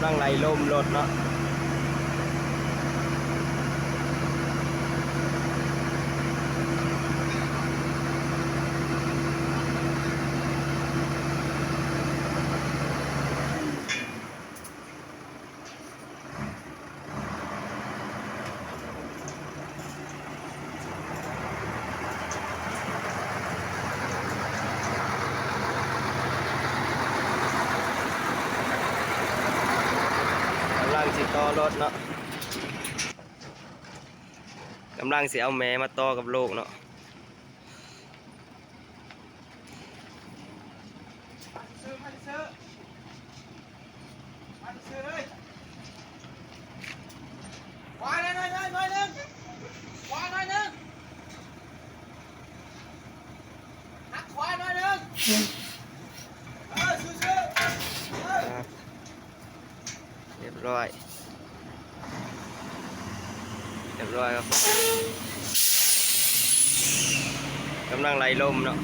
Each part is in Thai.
ำลังไหลลมรถเนาะกำลังสิต่อรถเนาะกำลังสิเอาแม่มาต่อกับลูกเนาะขวาหน่อยหนึ่งขวาหน่อยหนึ่งหักขวาหน่อยหนึ่งซื้อเรียบร้อยครับกำลังไหลลมเนาะ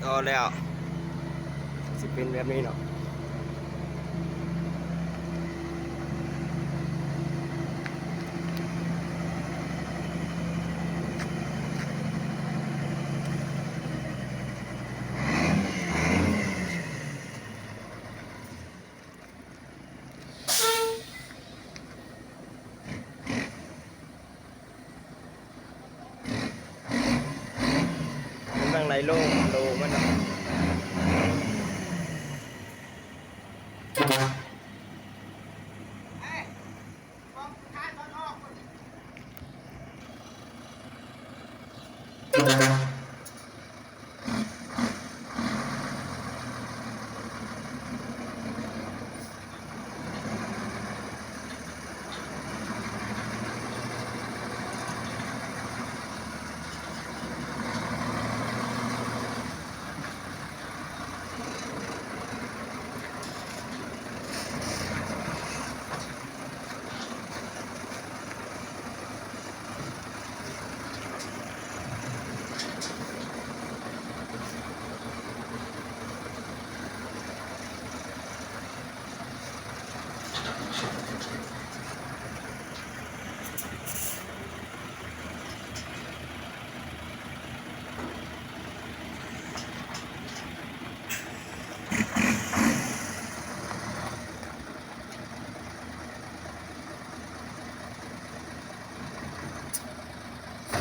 ต่อแล้วสิเป็นแบบนี้เนาะกำลังไหลลงโลมันเนาะ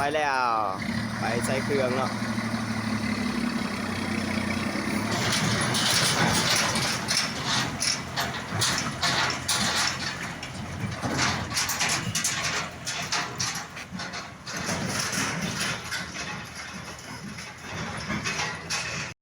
ไปแล้วไปใส่เครื่องเนาะ